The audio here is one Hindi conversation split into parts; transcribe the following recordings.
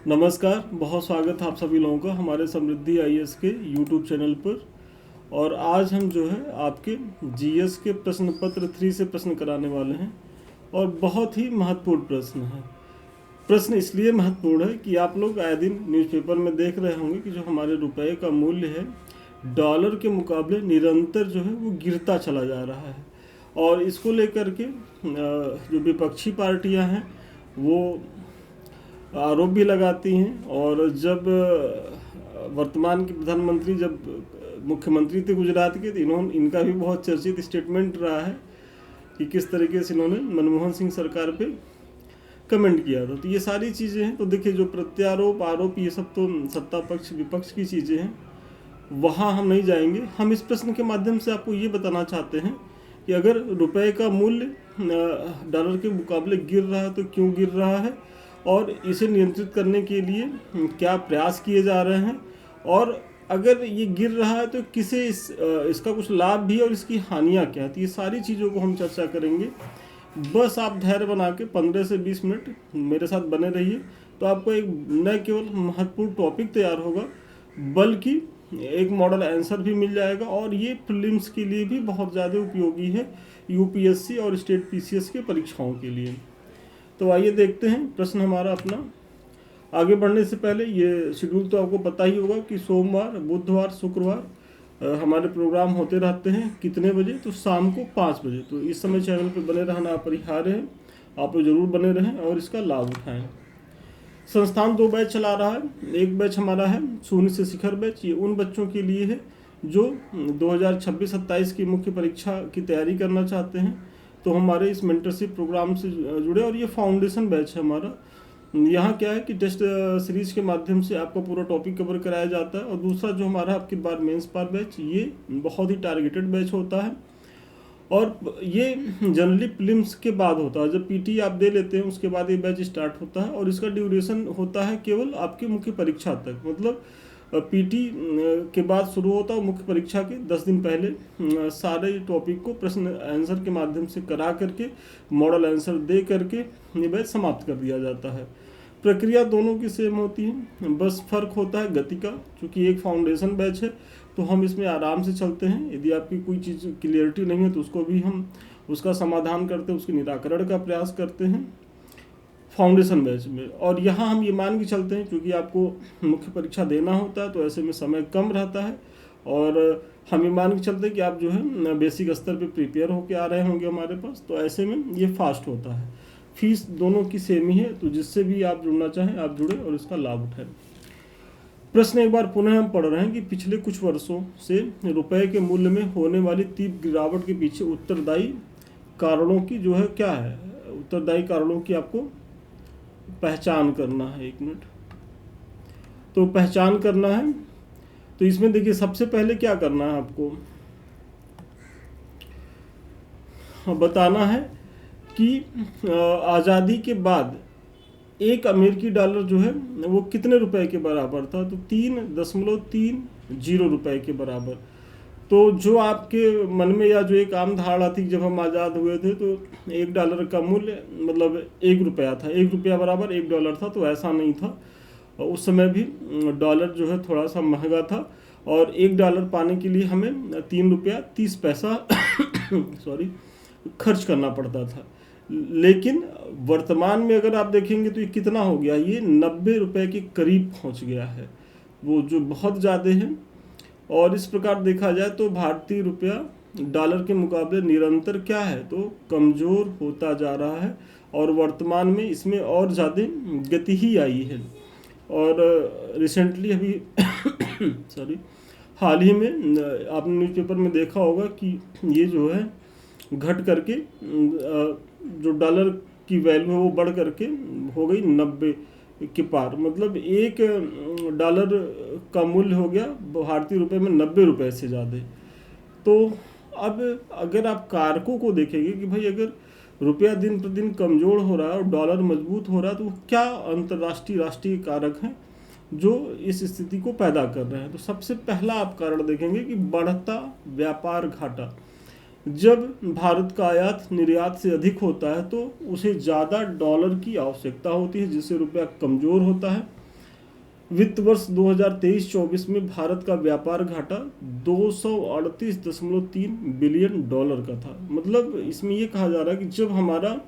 नमस्कार, बहुत स्वागत है आप सभी लोगों का हमारे समृद्धि आईएएस के यूट्यूब चैनल पर। और आज हम जो है आपके जीएस के प्रश्न पत्र 3 से प्रश्न कराने वाले हैं और बहुत ही महत्वपूर्ण प्रश्न है। प्रश्न इसलिए महत्वपूर्ण है कि आप लोग आए दिन न्यूज़पेपर में देख रहे होंगे कि जो हमारे रुपए का मूल्य है डॉलर के मुकाबले निरंतर जो है वो गिरता चला जा रहा है। और इसको लेकर के जो विपक्षी पार्टियां हैं वो आरोप भी लगाती हैं। और जब वर्तमान के प्रधानमंत्री जब मुख्यमंत्री थे गुजरात के, तो इनका भी बहुत चर्चित स्टेटमेंट रहा है कि किस तरीके से इन्होंने मनमोहन सिंह सरकार पे कमेंट किया था। तो ये सारी चीज़ें हैं। तो देखिए, जो प्रत्यारोप आरोप ये सब तो सत्ता पक्ष विपक्ष की चीज़ें हैं, वहाँ हम नहीं जाएंगे। हम इस प्रश्न के माध्यम से आपको ये बताना चाहते हैं कि अगर रुपए का मूल्य डॉलर के मुकाबले गिर रहा है तो क्यों गिर रहा है, और इसे नियंत्रित करने के लिए क्या प्रयास किए जा रहे हैं, और अगर ये गिर रहा है तो किसे इसका कुछ लाभ भी है और इसकी हानियाँ क्या है। तो ये सारी चीज़ों को हम चर्चा करेंगे। बस आप धैर्य बना के 15 से 20 मिनट मेरे साथ बने रहिए, तो आपको एक न केवल महत्वपूर्ण टॉपिक तैयार होगा बल्कि एक मॉडल आंसर भी मिल जाएगा। और ये प्रीलिम्स के लिए भी बहुत ज़्यादा उपयोगी है, यूपीएससी और स्टेट पीसीएस के परीक्षाओं के लिए। तो आइए देखते हैं प्रश्न हमारा अपना। आगे बढ़ने से पहले ये शेड्यूल तो आपको पता ही होगा कि सोमवार, बुधवार, शुक्रवार हमारे प्रोग्राम होते रहते हैं। कितने बजे? तो शाम को 5 बजे। तो इस समय चैनल पर बने रहना अपरिहार्य है। आप लोग जरूर बने रहें और इसका लाभ उठाएं। संस्थान 2 बैच चला रहा है। एक बैच हमारा है शून्य से शिखर बैच। ये उन बच्चों के लिए है जो 2026-27 की मुख्य परीक्षा की तैयारी करना चाहते हैं। तो हमारे इस मेंटरशिप प्रोग्राम से जुड़े। और ये फाउंडेशन बैच है हमारा। यहाँ क्या है कि टेस्ट सीरीज के माध्यम से आपका पूरा टॉपिक कवर कराया जाता है। और दूसरा जो हमारा आपकी बार मेंस पार बैच, ये बहुत ही टारगेटेड बैच होता है और ये जनरली प्रीलिम्स के बाद होता है। जब पीटी आप दे लेते हैं उसके बाद ये बैच स्टार्ट होता है और इसका ड्यूरेशन होता है केवल आपकी मुख्य परीक्षा तक। मतलब पीटी के बाद शुरू होता है, मुख्य परीक्षा के 10 दिन पहले सारे टॉपिक को प्रश्न आंसर के माध्यम से करा करके मॉडल आंसर दे करके ये बैच समाप्त कर दिया जाता है। प्रक्रिया दोनों की सेम होती है, बस फर्क होता है गति का। क्योंकि एक फाउंडेशन बैच है तो हम इसमें आराम से चलते हैं। यदि आपकी कोई चीज़ क्लियरिटी नहीं है तो उसको भी हम उसका समाधान करते हैं, उसके निराकरण का प्रयास करते हैं फाउंडेशन बैच में। और यहाँ हम ये मान के चलते हैं क्योंकि आपको मुख्य परीक्षा देना होता है तो ऐसे में समय कम रहता है। और हम ये मान के चलते हैं कि आप जो है बेसिक स्तर पे प्रिपेयर होके आ रहे होंगे हमारे पास, तो ऐसे में ये फास्ट होता है। फीस दोनों की सेम ही है, तो जिससे भी आप जुड़ना चाहें आप जुड़े और इसका लाभ उठाएं। प्रश्न एक बार पुनः हम पढ़ रहे हैं कि पिछले कुछ वर्षों से रुपए के मूल्य में होने वाली तीव्र गिरावट के पीछे उत्तरदायी कारणों की जो है क्या है, उत्तरदायी कारणों की आपको पहचान करना है। 1 मिनट। तो पहचान करना है तो इसमें देखिए सबसे पहले क्या करना है आपको बताना है कि आज़ादी के बाद एक अमेरिकी डॉलर जो है वो कितने रुपए के बराबर था। तो 3.30 रुपए के बराबर। तो जो आपके मन में या जो एक आम धारणा थी जब हम आज़ाद हुए थे तो $1 का मूल्य मतलब 1 रुपया था, 1 रुपया बराबर $1 था। तो ऐसा नहीं था, उस समय भी डॉलर जो है थोड़ा सा महंगा था और $1 पाने के लिए हमें 3 रुपया 30 पैसा सॉरी खर्च करना पड़ता था। लेकिन वर्तमान में अगर आप देखेंगे तो ये कितना हो गया, ये 90 रुपये के करीब पहुंच गया है, वो जो बहुत ज़्यादा है। और इस प्रकार देखा जाए तो भारतीय रुपया डॉलर के मुकाबले निरंतर क्या है तो कमज़ोर होता जा रहा है और वर्तमान में इसमें और ज़्यादा गति ही आई है। और रिसेंटली अभी सॉरी हाल ही में आपने न्यूज़पेपर में देखा होगा कि ये जो है घट करके जो डॉलर की वैल्यू है वो बढ़ करके हो गई 90 के पार। मतलब $1 का मूल्य हो गया भारतीय रुपए में 90 रुपए से ज़्यादा। तो अब अगर आप कारकों को देखेंगे कि भाई अगर रुपया दिन प्रतिदिन कमज़ोर हो रहा है और डॉलर मजबूत हो रहा है तो क्या अंतर्राष्ट्रीय राष्ट्रीय कारक हैं जो इस स्थिति को पैदा कर रहे हैं। तो सबसे पहला आप कारण देखेंगे कि बढ़ता व्यापार घाटा। जब भारत का आयात निर्यात से अधिक होता है तो उसे ज़्यादा डॉलर की आवश्यकता होती है जिससे रुपया कमज़ोर होता है। वित्त वर्ष 2023-24 में भारत का व्यापार घाटा 238.3 बिलियन डॉलर का था। मतलब इसमें ये कहा जा रहा है कि जब हमारा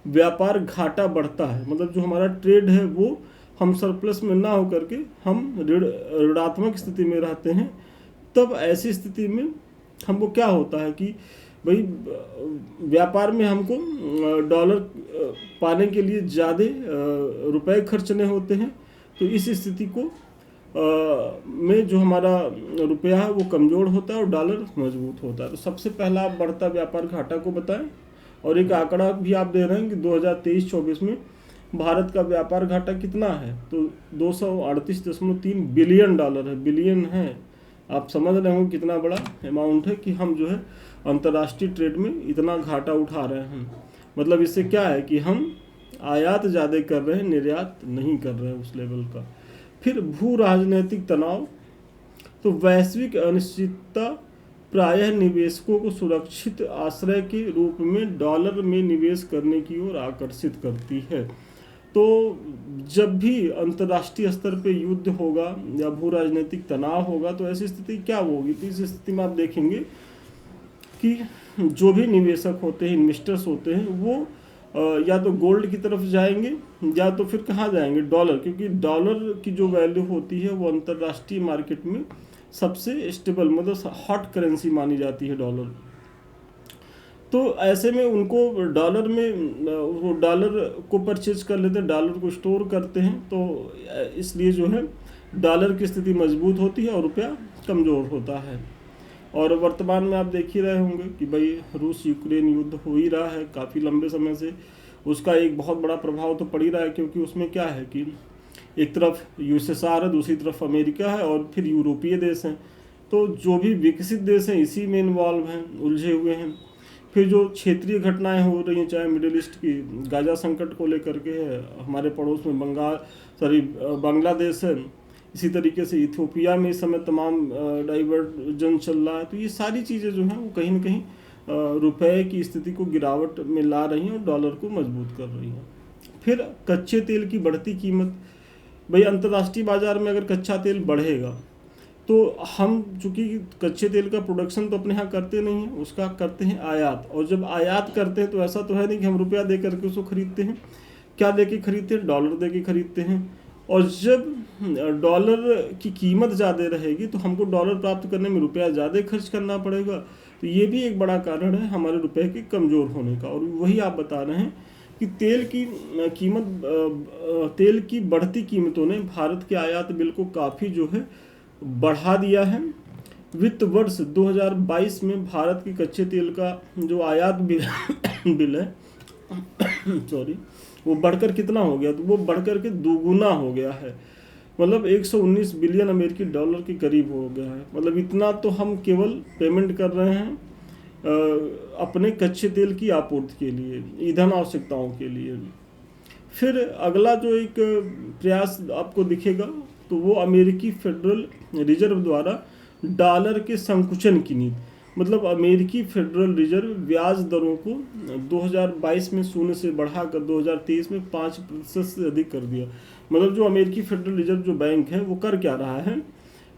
व्यापार घाटा बढ़ता है, मतलब जो हमारा ट्रेड है वो हम सरप्लस में ना होकर के हम ऋणात्मक स्थिति में रहते हैं, तब ऐसी स्थिति में हमको क्या होता है कि भाई व्यापार में हमको डॉलर पाने के लिए ज़्यादा रुपए खर्चने होते हैं। तो इस स्थिति को में जो हमारा रुपया है वो कमज़ोर होता है और डॉलर मजबूत होता है। तो सबसे पहला आप बढ़ता व्यापार घाटा को बताएं, और एक आंकड़ा भी आप दे रहे हैं कि 2023-24 में भारत का व्यापार घाटा कितना है, तो 238.3 बिलियन डॉलर है। बिलियन है, आप समझ रहे हो कितना बड़ा अमाउंट है कि हम जो है अंतर्राष्ट्रीय ट्रेड में इतना घाटा उठा रहे हैं। मतलब इससे क्या है कि हम आयात ज़्यादा कर रहे हैं, निर्यात नहीं कर रहे हैं उस लेवल का। फिर भू राजनीतिक तनाव, तो वैश्विक अनिश्चितता प्रायः निवेशकों को सुरक्षित आश्रय के रूप में डॉलर में निवेश करने की ओर आकर्षित करती है। तो जब भी अंतर्राष्ट्रीय स्तर पे युद्ध होगा या भू राजनीतिक तनाव होगा तो ऐसी स्थिति क्या होगी, तो इस स्थिति में आप देखेंगे कि जो भी निवेशक होते हैं, इन्वेस्टर्स होते हैं, वो या तो गोल्ड की तरफ जाएंगे या तो फिर कहाँ जाएंगे, डॉलर, क्योंकि डॉलर की जो वैल्यू होती है वो अंतर्राष्ट्रीय मार्केट में सबसे स्टेबल, मतलब हॉट करेंसी मानी जाती है डॉलर। तो ऐसे में उनको डॉलर में वो डॉलर को परचेज कर लेते हैं, डॉलर को स्टोर करते हैं। तो इसलिए जो है डॉलर की स्थिति मजबूत होती है और रुपया कमज़ोर होता है। और वर्तमान में आप देख ही रहे होंगे कि भाई रूस यूक्रेन युद्ध हो ही रहा है काफ़ी लंबे समय से। उसका एक बहुत बड़ा प्रभाव तो पड़ ही रहा है, क्योंकि उसमें क्या है कि एक तरफ यूएसएसआर है, दूसरी तरफ अमेरिका है और फिर यूरोपीय देश हैं। तो जो भी विकसित देश हैं इसी में इन्वॉल्व हैं, उलझे हुए हैं। फिर जो क्षेत्रीय घटनाएं हो रही हैं, चाहे मिडिल ईस्ट की गाजा संकट को लेकर के है, हमारे पड़ोस में बांग्लादेश है, इसी तरीके से इथियोपिया में इस समय तमाम डाइवर्जन चल रहा है। तो ये सारी चीज़ें जो हैं वो कहीं ना कहीं रुपए की स्थिति को गिरावट में ला रही हैं और डॉलर को मजबूत कर रही हैं। फिर कच्चे तेल की बढ़ती कीमत, भाई अंतर्राष्ट्रीय बाजार में अगर कच्चा तेल बढ़ेगा तो हम चूँकि कच्चे तेल का प्रोडक्शन तो अपने यहाँ करते नहीं हैं, उसका करते हैं आयात। और जब आयात करते हैं तो ऐसा तो है नहीं कि हम रुपया दे करके उसको खरीदते हैं, क्या दे के खरीदते हैं, डॉलर दे के खरीदते हैं। और जब डॉलर की कीमत ज़्यादा रहेगी तो हमको डॉलर प्राप्त करने में रुपया ज़्यादा खर्च करना पड़ेगा। तो ये भी एक बड़ा कारण है हमारे रुपए के कमज़ोर होने का। और वही आप बता रहे हैं कि तेल की बढ़ती कीमतों ने भारत के आयात बिल को काफ़ी जो है बढ़ा दिया है। वित्त वर्ष 2022 में भारत के कच्चे तेल का जो आयात बिल है वो बढ़कर कितना हो गया, तो वो बढ़कर के दोगुना हो गया है। मतलब 119 बिलियन अमेरिकी डॉलर के करीब हो गया है। मतलब इतना तो हम केवल पेमेंट कर रहे हैं अपने कच्चे तेल की आपूर्ति के लिए, ईंधन आवश्यकताओं के लिए। फिर अगला जो एक प्रयास आपको दिखेगा तो वो अमेरिकी फेडरल रिजर्व द्वारा डॉलर के संकुचन की नीति। मतलब अमेरिकी फेडरल रिजर्व ब्याज दरों को 2022 में 0 से बढ़ाकर 2023 में 5% से अधिक कर दिया। मतलब जो अमेरिकी फेडरल रिजर्व जो बैंक है वो कर क्या रहा है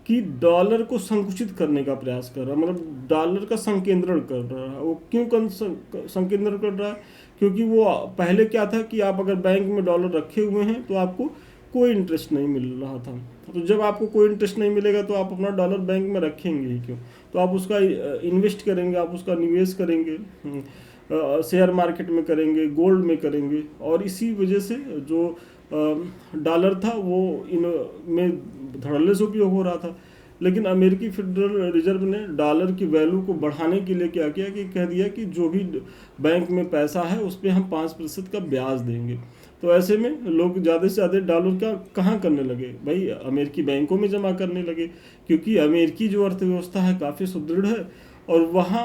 कि डॉलर को संकुचित करने का प्रयास कर रहा है, मतलब डॉलर का संकेंद्रण कर रहा है। वो क्यों संकेंद्रण कर रहा है, क्योंकि वो पहले क्या था कि आप अगर बैंक में डॉलर रखे हुए हैं तो आपको कोई इंटरेस्ट नहीं मिल रहा था। तो जब आपको कोई इंटरेस्ट नहीं मिलेगा तो आप अपना डॉलर बैंक में रखेंगे ही क्यों, तो आप उसका इन्वेस्ट करेंगे, आप उसका निवेश करेंगे, शेयर मार्केट में करेंगे, गोल्ड में करेंगे। और इसी वजह से जो डॉलर था वो में धड़ल्ले से उपयोग हो रहा था। लेकिन अमेरिकी फेडरल रिजर्व ने डॉलर की वैल्यू को बढ़ाने के लिए क्या किया कि कह दिया कि जो भी बैंक में पैसा है उस पर हम 5% का ब्याज देंगे। तो ऐसे में लोग ज़्यादा से ज़्यादा डॉलर का कहाँ करने लगे, भाई अमेरिकी बैंकों में जमा करने लगे, क्योंकि अमेरिकी जो अर्थव्यवस्था है काफ़ी सुदृढ़ है और वहाँ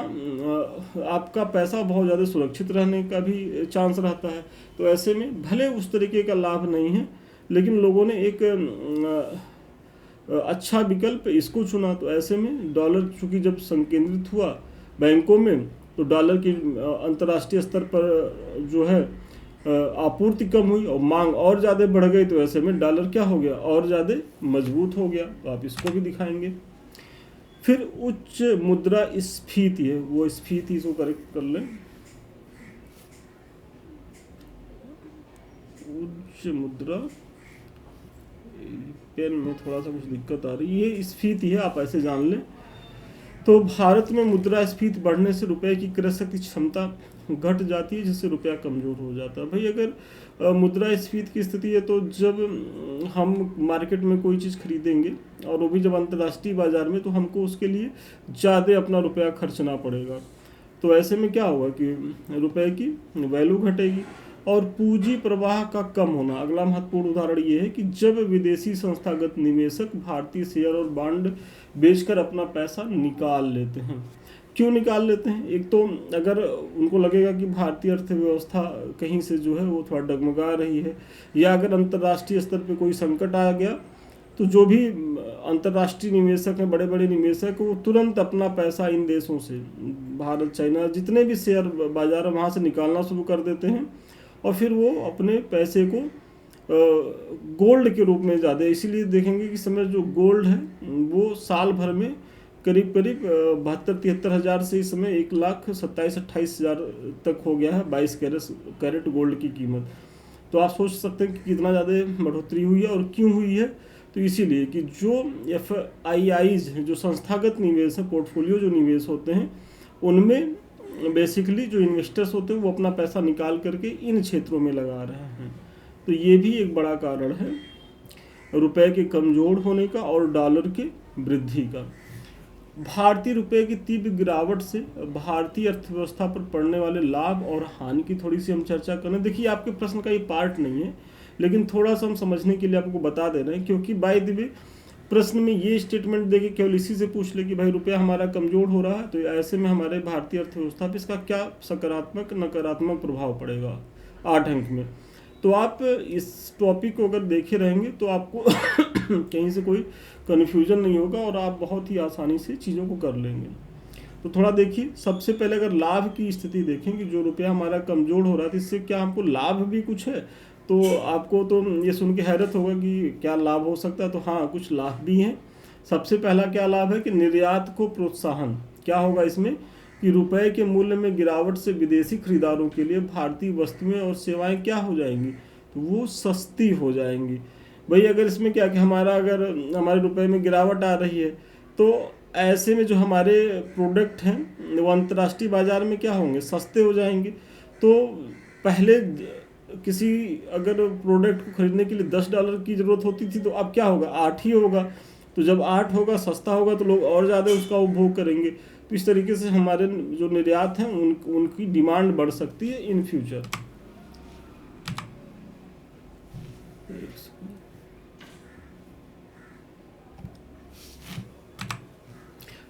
आपका पैसा बहुत ज़्यादा सुरक्षित रहने का भी चांस रहता है। तो ऐसे में भले उस तरीके का लाभ नहीं है, लेकिन लोगों ने एक अच्छा विकल्प इसको चुना। तो ऐसे में डॉलर चूँकि जब संकेंद्रित हुआ बैंकों में, तो डॉलर की अंतर्राष्ट्रीय स्तर पर जो है आपूर्ति कम हुई और मांग और ज़्यादा बढ़ गई, तो ऐसे में डॉलर क्या हो गया, और ज़्यादा मजबूत हो गया। तो आप इसको भी दिखाएंगे। फिर उच्च मुद्रा स्फीति है, वो स्फीति इसको करेक्ट कर लें। उच्च मुद्रा, पेन में थोड़ा सा कुछ दिक्कत आ रही है, ये स्फीति है, आप ऐसे जान लें। तो भारत में मुद्रास्फीति बढ़ने से रुपए की क्रय शक्ति क्षमता घट जाती है, जिससे रुपया कमजोर हो जाता है। भाई अगर मुद्रास्फीति की स्थिति है, तो जब हम मार्केट में कोई चीज़ खरीदेंगे और वो भी जब अंतर्राष्ट्रीय बाजार में, तो हमको उसके लिए ज़्यादा अपना रुपया खर्चना पड़ेगा। तो ऐसे में क्या होगा कि रुपए की वैल्यू घटेगी और पूंजी प्रवाह का कम होना। अगला महत्वपूर्ण उदाहरण ये है कि जब विदेशी संस्थागत निवेशक भारतीय शेयर और बॉन्ड बेचकर अपना पैसा निकाल लेते हैं। क्यों निकाल लेते हैं? एक तो अगर उनको लगेगा कि भारतीय अर्थव्यवस्था कहीं से जो है वो थोड़ा डगमगा रही है, या अगर अंतर्राष्ट्रीय स्तर पे कोई संकट आ गया, तो जो भी अंतर्राष्ट्रीय निवेशक हैं, बड़े बड़े निवेशक, वो तुरंत अपना पैसा इन देशों से, भारत, चाइना, जितने भी शेयर बाजार है वहाँ से निकालना शुरू कर देते हैं और फिर वो अपने पैसे को गोल्ड के रूप में ज़्यादा, इसीलिए देखेंगे कि समय जो गोल्ड है वो साल भर में करीब 72-73 हज़ार से इस समय 1,27,28 हज़ार तक हो गया है 22 कैरेट गोल्ड की कीमत। तो आप सोच सकते हैं कि कितना ज़्यादा बढ़ोतरी हुई है और क्यों हुई है। तो इसीलिए कि जो FIIs हैं, जो संस्थागत निवेश है, पोर्टफोलियो जो निवेश होते हैं, उनमें बेसिकली जो इन्वेस्टर्स होते हैं वो अपना पैसा निकाल करके इन क्षेत्रों में लगा रहे हैं। तो ये भी एक बड़ा कारण है रुपए के कमज़ोर होने का और डॉलर के वृद्धि का। भारतीय रुपए की तीव्र गिरावट से भारतीय अर्थव्यवस्था पर पड़ने वाले लाभ और हानि की थोड़ी सी हम चर्चा करें। देखिए, आपके प्रश्न का ये पार्ट नहीं है, लेकिन थोड़ा सा हम समझने के लिए आपको बता दे रहे हैं, क्योंकि बाय द वे प्रश्न में ये स्टेटमेंट देके केवल इसी से पूछ ले कि भाई रुपया हमारा कमज़ोर हो रहा है, तो ऐसे में हमारे भारतीय अर्थव्यवस्था पर इसका क्या सकारात्मक नकारात्मक प्रभाव पड़ेगा 8 अंक में। तो आप इस टॉपिक को अगर देखे रहेंगे तो आपको कहीं से कोई कन्फ्यूजन नहीं होगा और आप बहुत ही आसानी से चीज़ों को कर लेंगे। तो थोड़ा देखिए, सबसे पहले अगर लाभ की स्थिति देखें कि जो रुपया हमारा कमज़ोर हो रहा है, तो इससे क्या हमको लाभ भी कुछ है, तो आपको तो ये सुन के हैरत होगा कि क्या लाभ हो सकता है। तो हाँ, कुछ लाभ भी हैं। सबसे पहला क्या लाभ है कि निर्यात को प्रोत्साहन। क्या होगा इसमें कि रुपए के मूल्य में गिरावट से विदेशी खरीदारों के लिए भारतीय वस्तुएं और सेवाएं क्या हो जाएंगी, तो वो सस्ती हो जाएंगी। भाई अगर इसमें क्या कि अगर हमारे रुपए में गिरावट आ रही है, तो ऐसे में जो हमारे प्रोडक्ट हैं वो अंतर्राष्ट्रीय बाजार में क्या होंगे, सस्ते हो जाएंगे। तो पहले किसी अगर प्रोडक्ट को खरीदने के लिए $10 की ज़रूरत होती थी, तो अब क्या होगा, 8 ही होगा। तो जब 8 होगा, सस्ता होगा, तो लोग और ज़्यादा उसका उपभोग करेंगे। तो इस तरीके से हमारे जो निर्यात हैं उनकी डिमांड बढ़ सकती है इन फ्यूचर।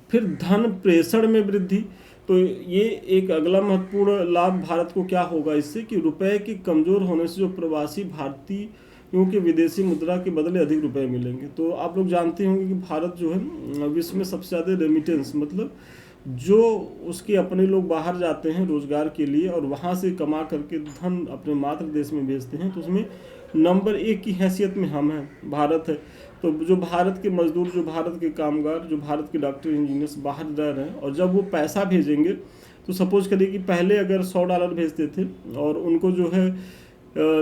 फिर धन प्रेषण में वृद्धि। तो ये एक अगला महत्वपूर्ण लाभ भारत को क्या होगा इससे कि रुपए के कमज़ोर होने से जो प्रवासी भारतीयों के विदेशी मुद्रा के बदले अधिक रुपए मिलेंगे। तो आप लोग जानते होंगे कि भारत जो है विश्व में सबसे ज़्यादा रेमिटेंस, मतलब जो उसके अपने लोग बाहर जाते हैं रोजगार के लिए और वहाँ से कमा करके धन अपने मातृ देश में भेजते हैं, तो उसमें नंबर 1 की हैसियत में हम हैं, भारत है। तो जो भारत के मजदूर, जो भारत के कामगार, जो भारत के डॉक्टर इंजीनियर्स बाहर रह रहे हैं, और जब वो पैसा भेजेंगे, तो सपोज करिए कि पहले अगर $100 भेजते थे और उनको जो है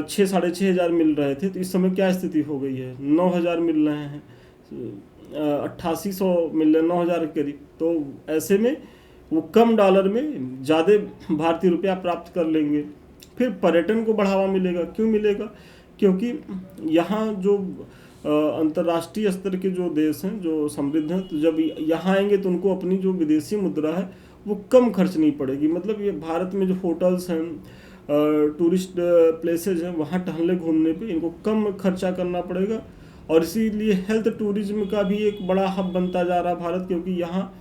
6-6.5 हज़ार मिल रहे थे, तो इस समय क्या स्थिति हो गई है, 9,000 मिल रहे हैं, 8800 मिल रहे, 9,000 के करीब। तो ऐसे में वो कम डॉलर में ज़्यादा भारतीय रुपया प्राप्त कर लेंगे। फिर पर्यटन को बढ़ावा मिलेगा। क्यों मिलेगा? क्योंकि यहाँ जो अंतर्राष्ट्रीय स्तर के जो देश हैं, जो समृद्ध हैं, तो जब यहाँ आएंगे तो उनको अपनी जो विदेशी मुद्रा है वो कम खर्चनी पड़ेगी। मतलब ये भारत में जो होटल्स हैं, टूरिस्ट प्लेसेज हैं, वहाँ टहलने घूमने पे इनको कम खर्चा करना पड़ेगा। और इसीलिए हेल्थ टूरिज्म का भी एक बड़ा हब बनता जा रहा है भारत, क्योंकि यहाँ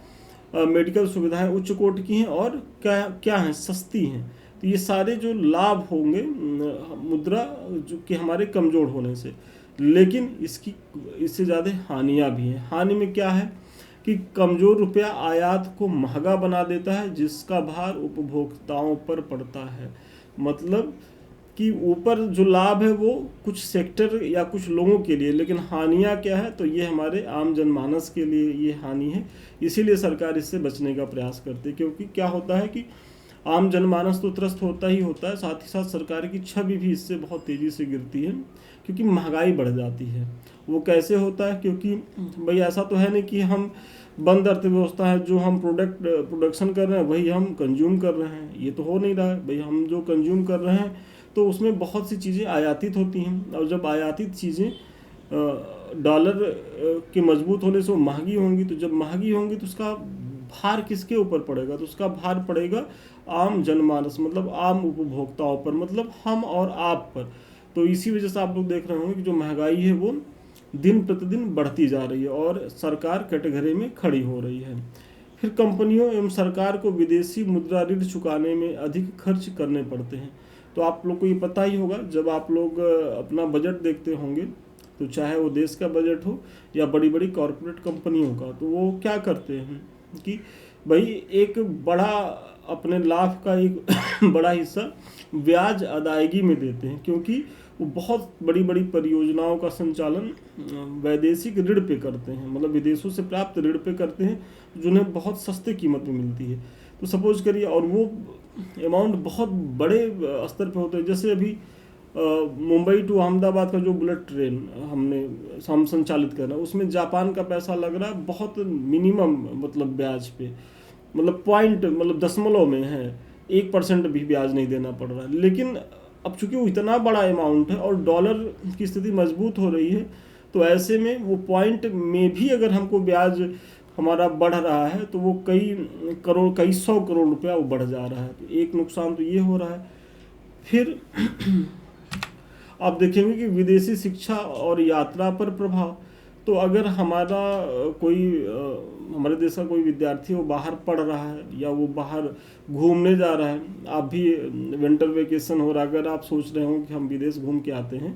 मेडिकल सुविधाएं उच्च कोटि की हैं और क्या हैं, सस्ती हैं। तो ये सारे जो लाभ होंगे मुद्रा जो कि हमारे कमज़ोर होने से, लेकिन इससे ज़्यादा हानियाँ भी हैं। हानि में क्या है कि कमज़ोर रुपया आयात को महंगा बना देता है, जिसका भार उपभोक्ताओं पर पड़ता है। मतलब कि ऊपर जो लाभ है वो कुछ सेक्टर या कुछ लोगों के लिए, लेकिन हानियाँ क्या है, तो ये हमारे आम जनमानस के लिए ये हानि है। इसीलिए सरकार इससे बचने का प्रयास करती है, क्योंकि क्या होता है कि आम जनमानस तो त्रस्त होता ही होता है, साथ ही साथ सरकार की छवि भी इससे बहुत तेज़ी से गिरती है, क्योंकि महंगाई बढ़ जाती है। वो कैसे होता है, क्योंकि भाई ऐसा तो है नहीं कि हम बंद अर्थव्यवस्था है, जो हम प्रोडक्शन कर रहे हैं वही हम कंज्यूम कर रहे हैं, ये तो हो नहीं रहा है। भाई हम जो कंज्यूम कर रहे हैं तो उसमें बहुत सी चीज़ें आयातित होती हैं, और जब आयातित चीज़ें डॉलर के मजबूत होने से वो महंगी होंगी, तो जब महंगी होंगी तो उसका भार किसके ऊपर पड़ेगा, तो उसका भार पड़ेगा आम जनमानस, मतलब आम उपभोक्ताओं पर, मतलब हम और आप पर। तो इसी वजह से आप लोग देख रहे होंगे कि जो महंगाई है वो दिन प्रतिदिन बढ़ती जा रही है और सरकार कटघरे में खड़ी हो रही है। फिर कंपनियों एवं सरकार को विदेशी मुद्रा ऋण चुकाने में अधिक खर्च करने पड़ते हैं। तो आप लोग को ये पता ही होगा, जब आप लोग अपना बजट देखते होंगे, तो चाहे वो देश का बजट हो या बड़ी बड़ी कॉरपोरेट कंपनियों का, तो वो क्या करते हैं कि भाई एक बड़ा अपने लाभ का एक बड़ा हिस्सा ब्याज अदायगी में देते हैं, क्योंकि वो बहुत बड़ी बड़ी परियोजनाओं का संचालन वैदेशिक ऋण पे करते हैं, मतलब विदेशों से प्राप्त ऋण पे करते हैं, जिन्हें बहुत सस्ते कीमत में मिलती है। तो सपोज करिए, और वो अमाउंट बहुत बड़े स्तर पे होते हैं। जैसे अभी मुंबई टू अहमदाबाद का जो बुलेट ट्रेन हम संचालित कर रहे हैं, उसमें जापान का पैसा लग रहा है बहुत मिनिमम, मतलब ब्याज पे, मतलब पॉइंट, मतलब दशमलव में है, 1% भी ब्याज नहीं देना पड़ रहा है। लेकिन अब चूंकि वो इतना बड़ा अमाउंट है और डॉलर की स्थिति मजबूत हो रही है, तो ऐसे में वो पॉइंट में भी अगर हमको ब्याज हमारा बढ़ रहा है, तो वो कई सौ करोड़ रुपया वो बढ़ जा रहा है। तो एक नुकसान तो ये हो रहा है। फिर आप देखेंगे कि विदेशी शिक्षा और यात्रा पर प्रभाव। तो अगर हमारे देश का कोई विद्यार्थी वो बाहर पढ़ रहा है या वो बाहर घूमने जा रहा है, आप भी विंटर वेकेशन हो रहा है, अगर आप सोच रहे हो कि हम विदेश घूम के आते हैं,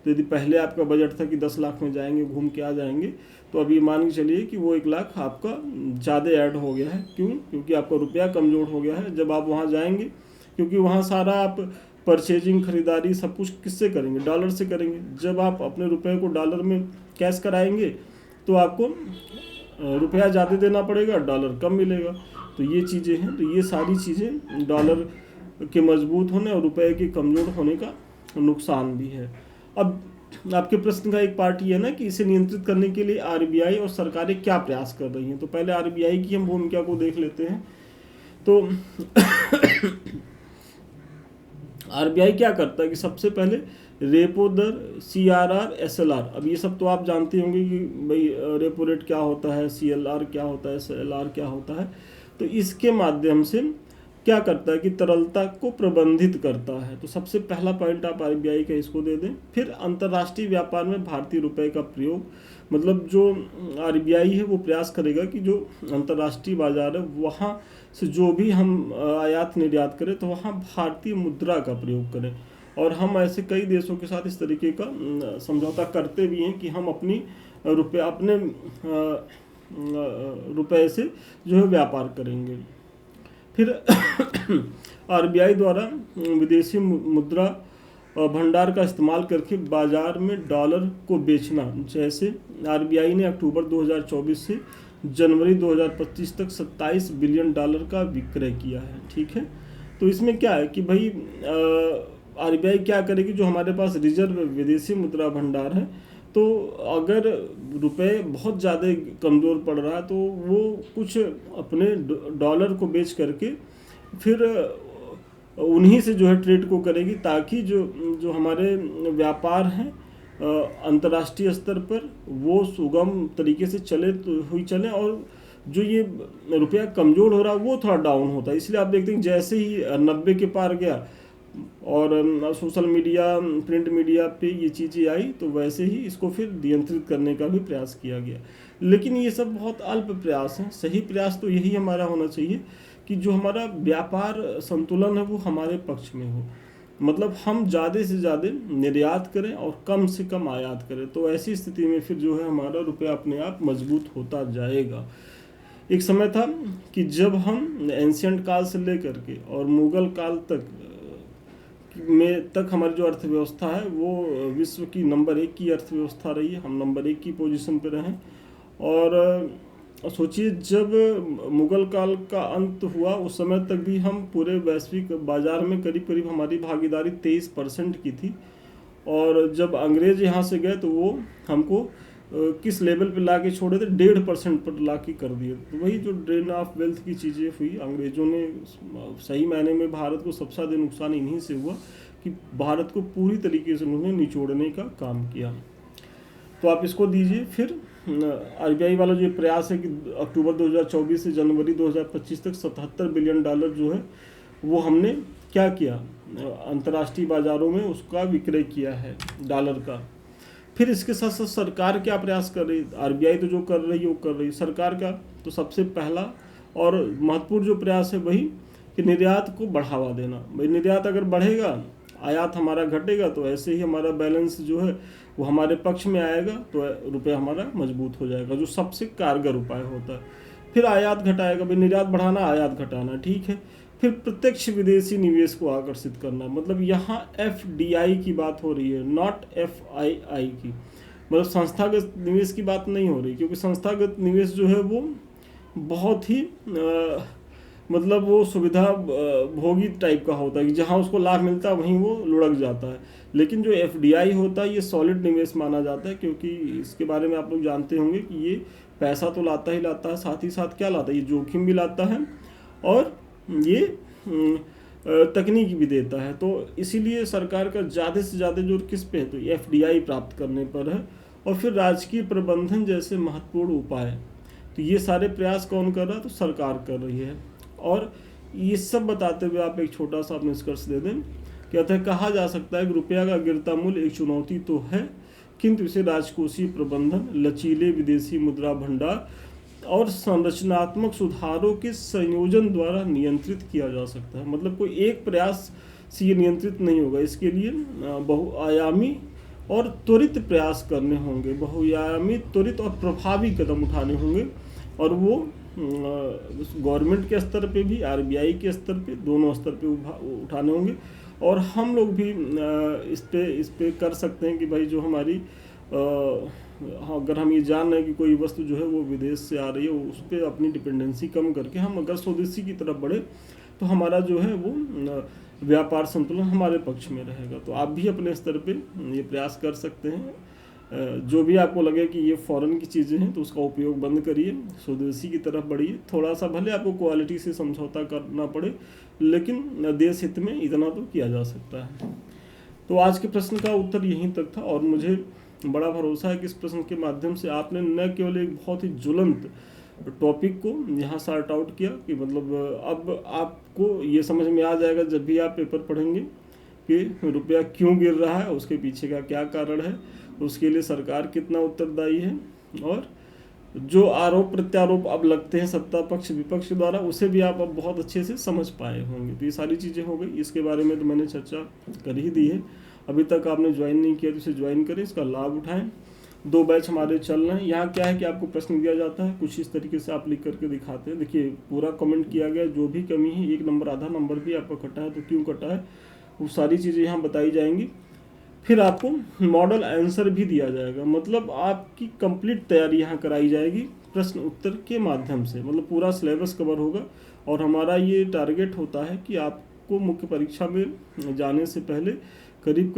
तो यदि पहले आपका बजट था कि 10 लाख में जाएंगे घूम के आ जाएंगे, तो अभी मान के चलिए कि वो 1 लाख आपका ज़्यादा ऐड हो गया है। क्यों? क्योंकि आपका रुपया कमज़ोर हो गया है। जब आप वहाँ जाएंगे, क्योंकि वहाँ सारा आप परचेजिंग, खरीदारी सब कुछ किससे करेंगे? डॉलर से करेंगे। जब आप अपने रुपए को डॉलर में कैश कराएंगे, तो आपको रुपया ज़्यादा देना पड़ेगा, डॉलर कम मिलेगा। तो ये चीज़ें हैं। तो ये सारी चीज़ें डॉलर के मजबूत होने और रुपए के कमज़ोर होने का नुकसान भी है। अब आपके प्रश्न का एक पार्ट ये है ना कि इसे नियंत्रित करने के लिए आरबीआई और सरकारें क्या प्रयास कर रही हैं। तो पहले आरबीआई की हम भूमिका को देख लेते हैं। तो आरबीआई क्या करता है कि सबसे पहले रेपो दर, सीआरआर, एसएलआर, अब ये सब तो आप जानते होंगे कि भाई रेपो रेट क्या होता है, सीएलआर क्या होता है, एसएलआर क्या होता है। तो इसके माध्यम से क्या करता है कि तरलता को प्रबंधित करता है। तो सबसे पहला पॉइंट आप आरबीआई का इसको दे दें। फिर अंतर्राष्ट्रीय व्यापार में भारतीय रुपए का प्रयोग, मतलब जो आरबीआई है वो प्रयास करेगा कि जो अंतर्राष्ट्रीय बाजार है वहाँ से जो भी हम आयात निर्यात करें, तो वहाँ भारतीय मुद्रा का प्रयोग करें। और हम ऐसे कई देशों के साथ इस तरीके का समझौता करते भी हैं कि हम अपने रुपए से जो है व्यापार करेंगे। फिर आरबीआई द्वारा विदेशी मुद्रा भंडार का इस्तेमाल करके बाजार में डॉलर को बेचना, जैसे आरबीआई ने अक्टूबर 2024 से जनवरी 2025 तक 27 बिलियन डॉलर का विक्रय किया है। ठीक है। तो इसमें क्या है कि भाई आरबीआई क्या करेगी, जो हमारे पास रिजर्व विदेशी मुद्रा भंडार है, तो अगर रुपए बहुत ज़्यादा कमज़ोर पड़ रहा है, तो वो कुछ अपने डॉलर को बेच करके फिर उन्हीं से जो है ट्रेड को करेगी, ताकि जो हमारे व्यापार हैं अंतर्राष्ट्रीय स्तर पर वो सुगम तरीके से चले, और जो ये रुपया कमज़ोर हो रहा है वो थोड़ा डाउन होता है। इसलिए आप देखते हैं जैसे ही 90 के पार गया और सोशल मीडिया, प्रिंट मीडिया पे ये चीज़ें आई, तो वैसे ही इसको फिर नियंत्रित करने का भी प्रयास किया गया। लेकिन ये सब बहुत अल्प प्रयास हैं। सही प्रयास तो यही हमारा होना चाहिए कि जो हमारा व्यापार संतुलन है वो हमारे पक्ष में हो, मतलब हम ज़्यादा से ज़्यादा निर्यात करें और कम से कम आयात करें। तो ऐसी स्थिति में फिर जो है हमारा रुपया अपने आप मजबूत होता जाएगा। एक समय था कि जब हम एंशियंट काल से लेकर के और मुगल काल तक में तक हमारी जो अर्थव्यवस्था है वो विश्व की नंबर 1 की अर्थव्यवस्था रही है। हम नंबर 1 की पोजीशन पे रहे। और सोचिए, जब मुगल काल का अंत हुआ उस समय तक भी हम पूरे वैश्विक बाजार में करीब करीब हमारी भागीदारी 23% की थी। और जब अंग्रेज यहाँ से गए तो वो हमको किस लेवल पे ला के छोड़े थे, 1.5% पर ला के कर दिए। तो वही जो ड्रेन ऑफ वेल्थ की चीज़ें हुई, अंग्रेजों ने सही मायने में भारत को सबसे ज़्यादा नुकसान इन्हीं से हुआ कि भारत को पूरी तरीके से उन्होंने निचोड़ने का काम किया। तो आप इसको दीजिए। फिर RBI वाला जो प्रयास है कि अक्टूबर 2024 से जनवरी 2025 तक $77 बिलियन जो है वो हमने क्या किया, अंतर्राष्ट्रीय बाजारों में उसका विक्रय किया है डॉलर का। फिर इसके साथ साथ सरकार क्या प्रयास कर रही है, RBI तो जो कर रही है वो कर रही है, सरकार का तो सबसे पहला और महत्वपूर्ण जो प्रयास है वही कि निर्यात को बढ़ावा देना। भाई निर्यात अगर बढ़ेगा, आयात हमारा घटेगा, तो ऐसे ही हमारा बैलेंस जो है वो हमारे पक्ष में आएगा, तो रुपया हमारा मजबूत हो जाएगा, जो सबसे कारगर उपाय होता है। फिर आयात घटाएगा, भाई निर्यात बढ़ाना, आयात घटाना, ठीक है। फिर प्रत्यक्ष विदेशी निवेश को आकर्षित करना, मतलब यहाँ FDI की बात हो रही है, नॉट FII की, मतलब संस्थागत निवेश की बात नहीं हो रही, क्योंकि संस्थागत निवेश जो है वो बहुत ही मतलब वो सुविधा भोगी टाइप का होता है कि जहाँ उसको लाभ मिलता है वहीं वो लुढ़क जाता है। लेकिन जो FDI होता है ये सॉलिड निवेश माना जाता है, क्योंकि इसके बारे में आप लोग जानते होंगे कि ये पैसा तो लाता ही लाता है, साथ ही साथ क्या लाता है, ये जोखिम भी लाता है और ये तकनीक भी देता है। तो इसीलिए सरकार का ज़्यादा से ज़्यादा जोर किस पे है, तो FDI प्राप्त करने पर है। और फिर राजकीय प्रबंधन जैसे महत्वपूर्ण उपाय, तो ये सारे प्रयास कौन कर रहा है, तो सरकार कर रही है। और ये सब बताते हुए आप एक छोटा सा निष्कर्ष दे दें, कहते हैं कहा जा सकता है कि रुपया का गिरता मूल्य एक चुनौती तो है, किंतु इसे राजकोषीय प्रबंधन, लचीले विदेशी मुद्रा भंडार और संरचनात्मक सुधारों के संयोजन द्वारा नियंत्रित किया जा सकता है। मतलब कोई एक प्रयास से ये नियंत्रित नहीं होगा, इसके लिए बहुआयामी और त्वरित प्रयास करने होंगे, बहुआयामी, त्वरित और प्रभावी कदम उठाने होंगे। और वो गवर्नमेंट के स्तर पे भी, RBI के स्तर पे, दोनों स्तर पे उठाने होंगे। और हम लोग भी इस पे कर सकते हैं कि भाई जो हमारी अगर हम ये जान रहे हैं कि कोई वस्तु जो है वो विदेश से आ रही है, उस पर अपनी डिपेंडेंसी कम करके हम अगर स्वदेशी की तरफ बढ़े तो हमारा जो है वो व्यापार संतुलन हमारे पक्ष में रहेगा। तो आप भी अपने स्तर पे ये प्रयास कर सकते हैं। जो भी आपको लगे कि ये फॉरेन की चीज़ें हैं तो उसका उपयोग बंद करिए, स्वदेशी की तरफ बढ़िए। थोड़ा सा भले आपको क्वालिटी से समझौता करना पड़े, लेकिन देश हित में इतना तो किया जा सकता है। तो आज के प्रश्न का उत्तर यहीं तक था, और मुझे बड़ा भरोसा है कि इस प्रश्न के माध्यम से आपने न केवल एक बहुत ही ज्वलंत टॉपिक को यहाँ सॉर्ट आउट किया कि मतलब अब आपको ये समझ में आ जाएगा जब भी आप पेपर पढ़ेंगे कि रुपया क्यों गिर रहा है, उसके पीछे का क्या कारण है, उसके लिए सरकार कितना उत्तरदायी है, और जो आरोप प्रत्यारोप अब लगते हैं सत्ता पक्ष विपक्ष द्वारा, उसे भी आप अब बहुत अच्छे से समझ पाए होंगे। तो ये सारी चीज़ें हो गई, इसके बारे में तो मैंने चर्चा कर ही दी है। अभी तक आपने ज्वाइन नहीं किया तो इसे ज्वाइन करें, इसका लाभ उठाएं। 2 बैच हमारे चल रहे हैं। यहाँ क्या है कि आपको प्रश्न दिया जाता है, कुछ इस तरीके से आप लिख करके दिखाते हैं। देखिए पूरा कमेंट किया गया, जो भी कमी है, 1 नंबर आधा नंबर भी आपका कटा है तो क्यों कटा है, वो सारी चीज़ें यहाँ बताई जाएंगी। फिर आपको मॉडल आंसर भी दिया जाएगा, मतलब आपकी कंप्लीट तैयारी यहाँ कराई जाएगी प्रश्न उत्तर के माध्यम से, मतलब पूरा सिलेबस कवर होगा। और हमारा ये टारगेट होता है कि आपको मुख्य परीक्षा में जाने से पहले करीब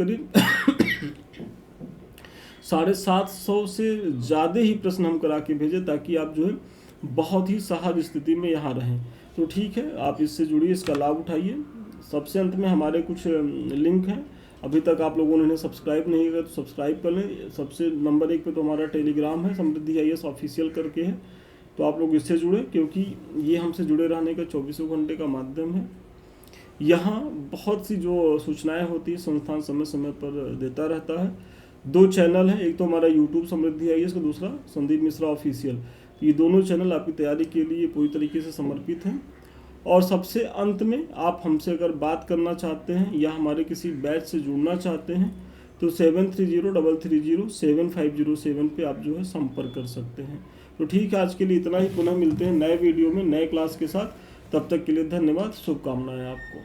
750 से ज़्यादा ही प्रश्न हम करा के भेजें, ताकि आप जो है बहुत ही सहज स्थिति में यहाँ रहें। तो ठीक है, आप इससे जुड़िए, इसका लाभ उठाइए। सबसे अंत में हमारे कुछ लिंक हैं, अभी तक आप लोगों ने इन्हें सब्सक्राइब नहीं किया तो सब्सक्राइब कर लें। सबसे नंबर 1 पे तो हमारा टेलीग्राम है, समृद्धि IAS ऑफिशियल करके है, तो आप लोग इससे जुड़े, क्योंकि ये हमसे जुड़े रहने का 24 घंटे का माध्यम है। यहाँ बहुत सी जो सूचनाएं होती है संस्थान समय समय पर देता रहता है। 2 चैनल हैं, एक तो हमारा यूट्यूब समृद्धि IAS का, दूसरा संदीप मिश्रा ऑफिशियल। ये दोनों चैनल आपकी तैयारी के लिए पूरी तरीके से समर्पित हैं। और सबसे अंत में आप हमसे अगर बात करना चाहते हैं या हमारे किसी बैच से जुड़ना चाहते हैं तो 7303307507 पे आप जो है संपर्क कर सकते हैं। तो ठीक है, आज के लिए इतना ही। पुनः मिलते हैं नए वीडियो में नए क्लास के साथ। तब तक के लिए धन्यवाद, शुभकामनाएं आपको।